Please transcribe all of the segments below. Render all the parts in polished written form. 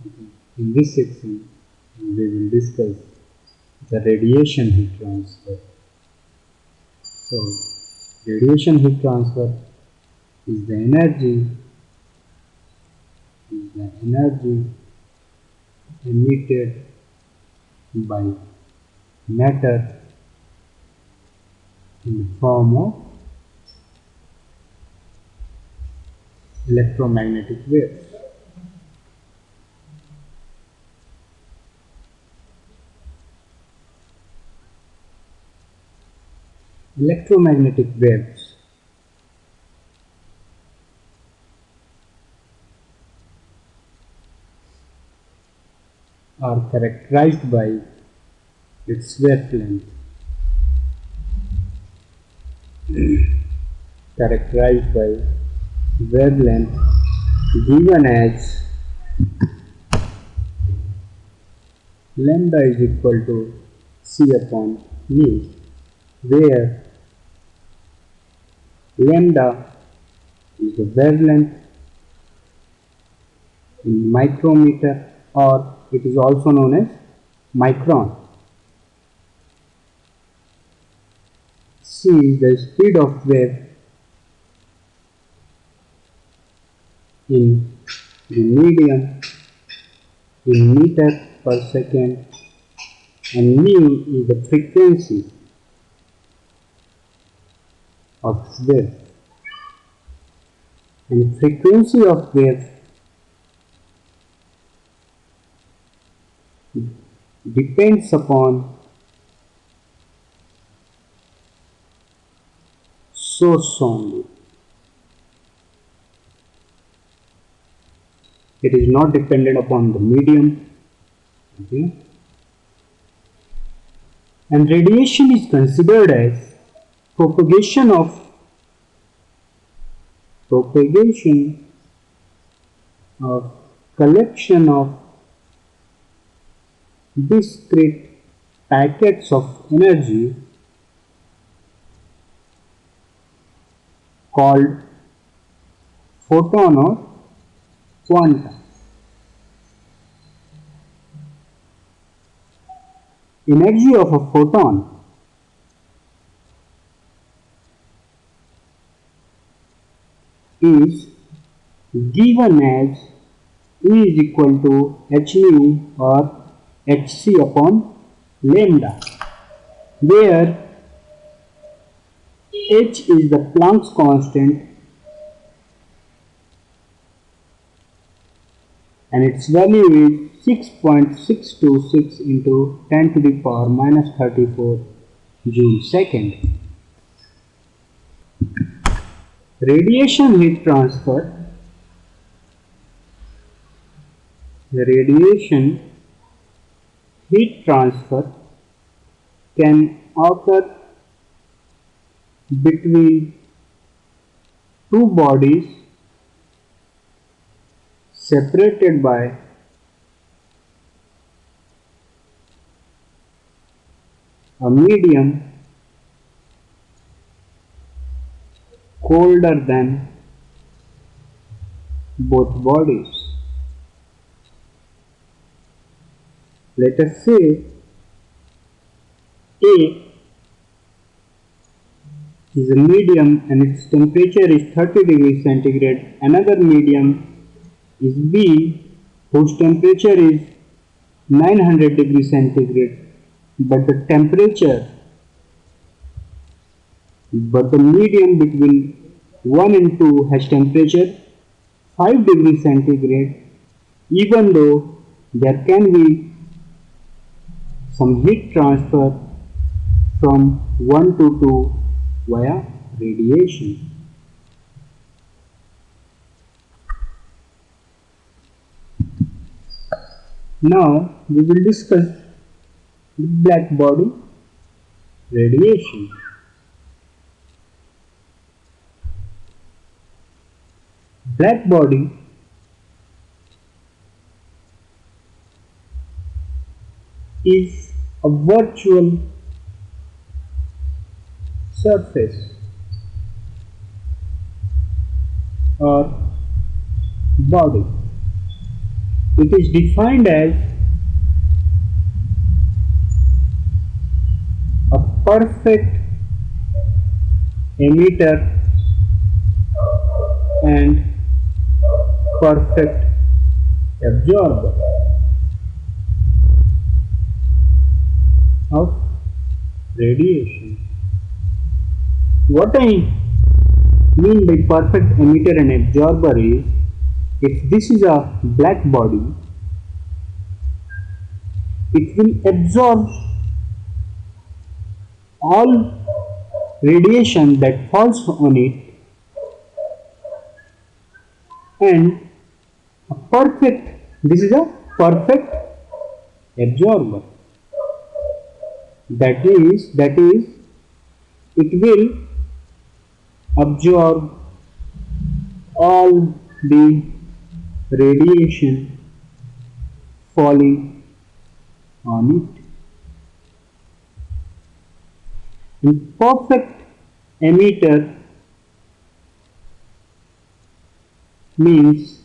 Okay. In this section, we will discuss the radiation heat transfer. So, radiation heat transfer is the energy emitted by matter in the form of electromagnetic waves. Electromagnetic waves are characterized by its wavelength, characterized by wavelength given as lambda is equal to c upon mu, where lambda is the wavelength in micrometer, or it is also known as micron. C is the speed of wave in the medium in meter per second, and mu is the frequency of wave. And frequency of wave depends upon source only. It is not dependent upon the medium. Okay. And radiation is considered as propagation of collection of discrete packets of energy called photon or quanta. Energy of a photon is given as E is equal to h mu or hc upon lambda, where h is the Planck's constant and its value is 6.626 into 10 to the power minus 34 Joule second. Radiation heat transfer. The radiation heat transfer can occur between two bodies separated by a medium colder than both bodies. Let us say A is a medium and its temperature is 30 degrees centigrade. Another medium is B, whose temperature is 900 degrees centigrade, but the medium between 1 and 2 has temperature 5 degrees centigrade, even though there can be some heat transfer from 1 to 2 via radiation. Now we will discuss the blackbody radiation. Blackbody is a virtual surface or body It is defined as a perfect emitter and perfect absorber of radiation. What I mean by perfect emitter and absorber is, if this is a black body, it will absorb all radiation that falls on it, and this is a perfect absorber. That is, it will absorb all the radiation falling on it. And perfect emitter means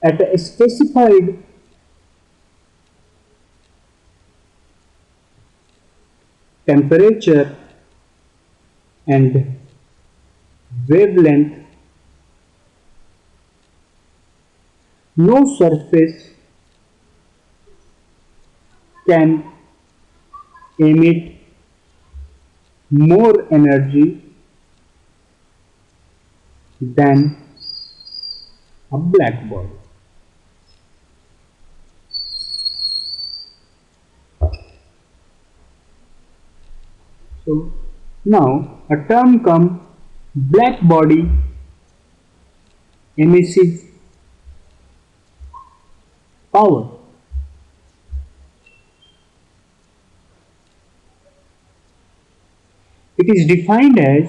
at a specified temperature and wavelength, no surface can emit more energy than a black body. So now a term comes, black body emissive power. It is defined as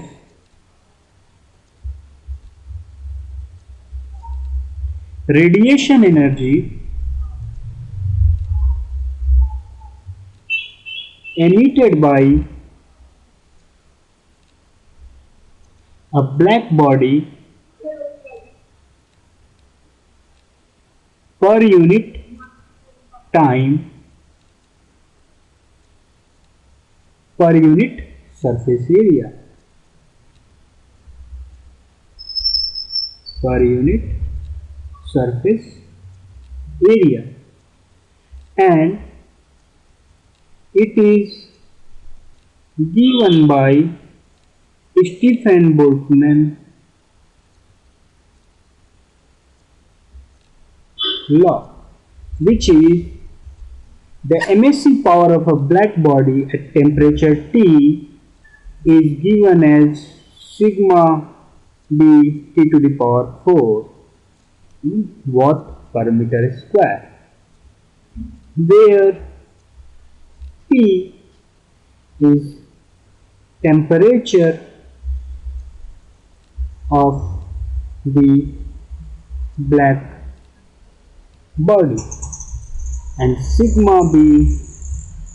radiation energy emitted by a black body per unit time per unit surface area, per unit surface area, and it is given by Stephen Boltzmann law, which is the emissive power of a black body at temperature T is given as sigma b T to the power 4 watt per meter square, where T is temperature of the black body and sigma b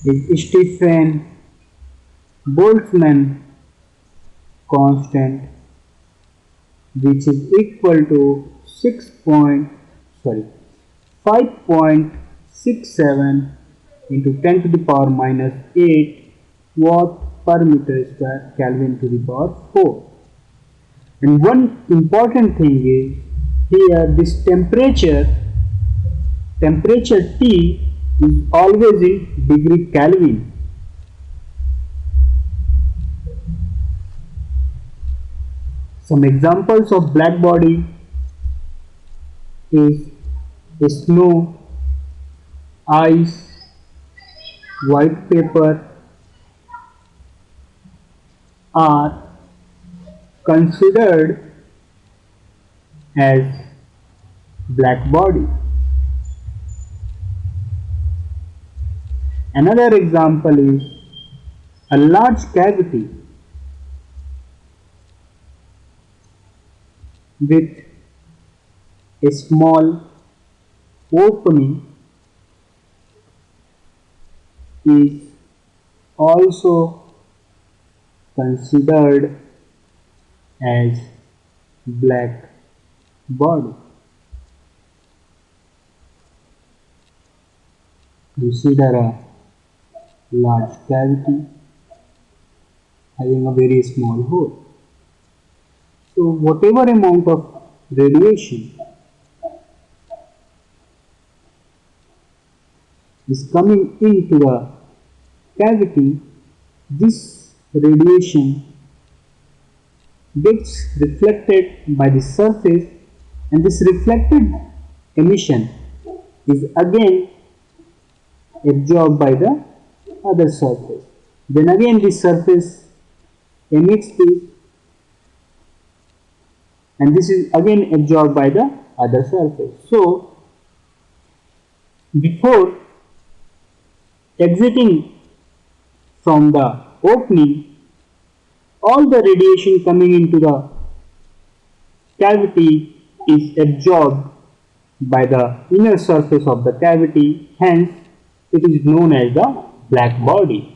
is Stephen Boltzmann constant, which is equal to 5.67 into 10 to the power minus 8 watt per meter square Kelvin to the power 4. And one important thing is, here this temperature T is always in degree Kelvin. Some examples of black body is snow, ice, white paper are considered as black body. Another example is a large cavity with a small opening is also considered as black body. Consider a large cavity having a very small hole. So whatever amount of radiation is coming into the cavity, this radiation gets reflected by the surface, and this reflected emission is again absorbed by the other surface. Then again this surface emits this, and this is again absorbed by the other surface. So before exiting from the opening, all the radiation coming into the cavity is absorbed by the inner surface of the cavity, hence it is known as the black body.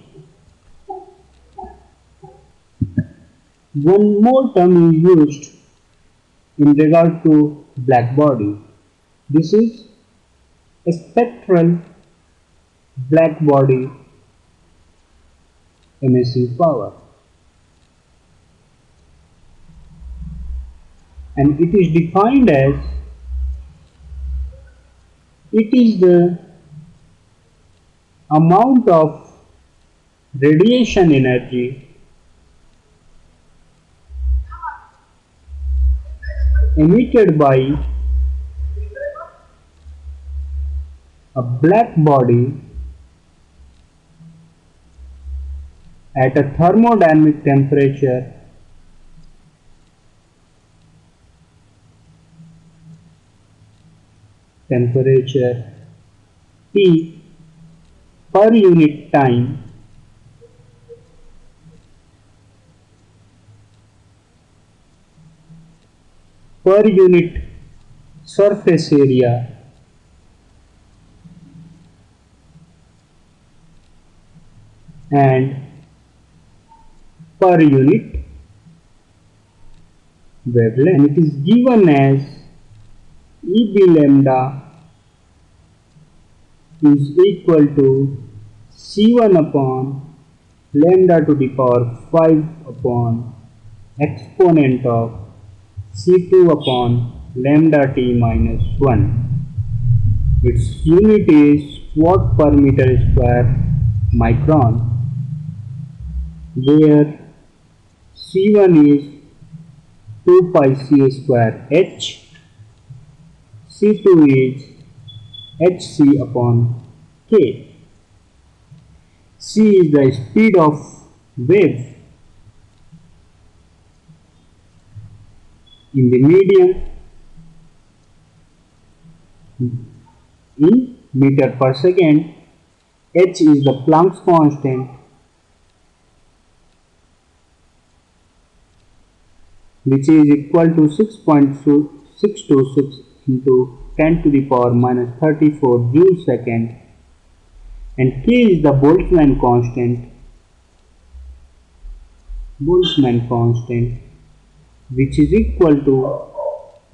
One more term is used in regard to black body. This is a spectral black body emissive power, and it is defined as it is the amount of radiation energy emitted by a black body at a thermodynamic temperature T per unit time per unit surface area and per unit wavelength. It is given as Eb lambda is equal to C1 upon lambda to the power 5 upon exponent of C2 upon lambda t minus 1. Its unit is watt per meter square micron, where C1 is 2 pi c square h, C2 is hc upon k. C is the speed of wave in the medium in meter per second. H is the Planck's constant, which is equal to 6.626 into 10 to the power minus 34 joule second, and K is the Boltzmann constant, which is equal to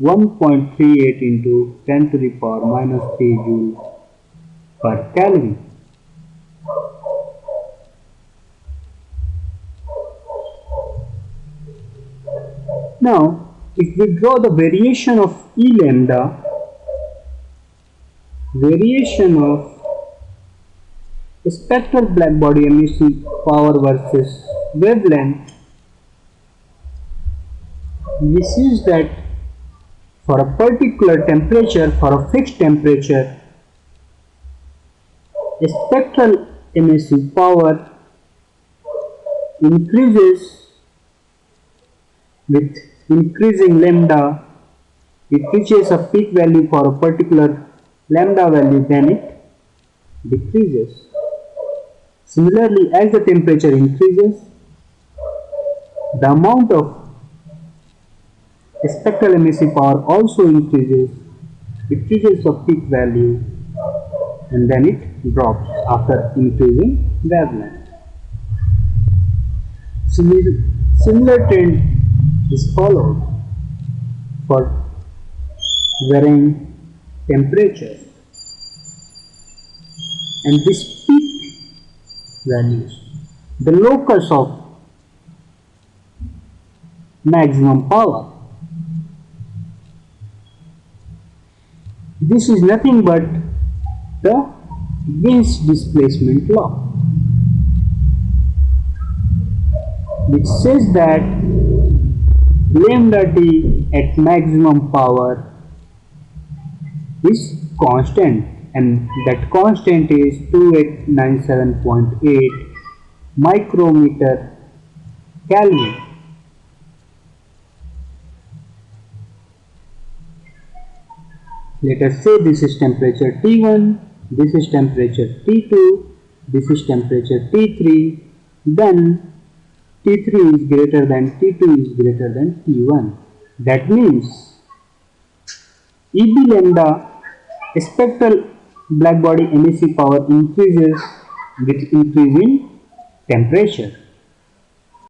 1.38 into 10 to the power minus 3 joule per calorie. Now, if we draw the variation of E lambda, variation of spectral blackbody emission power versus wavelength, we see that for a particular temperature, for a fixed temperature, spectral emission power increases with increasing lambda. It reaches a peak value for a particular lambda value, then it decreases. Similarly, as the temperature increases, the amount of spectral emissive power also increases. It reaches a peak value and then it drops after increasing wavelength. Similar trend is followed for varying temperatures, and this peak values, the locus of maximum power. This is nothing but the Wien's displacement law, which says that lambda t at maximum power is constant, and that constant is 2897.8 micrometer Kelvin. Let us say this is temperature T1, this is temperature T2, this is temperature T3, then T3 is greater than T2 is greater than T1. That means EB lambda spectral blackbody emission power increases with increase in temperature.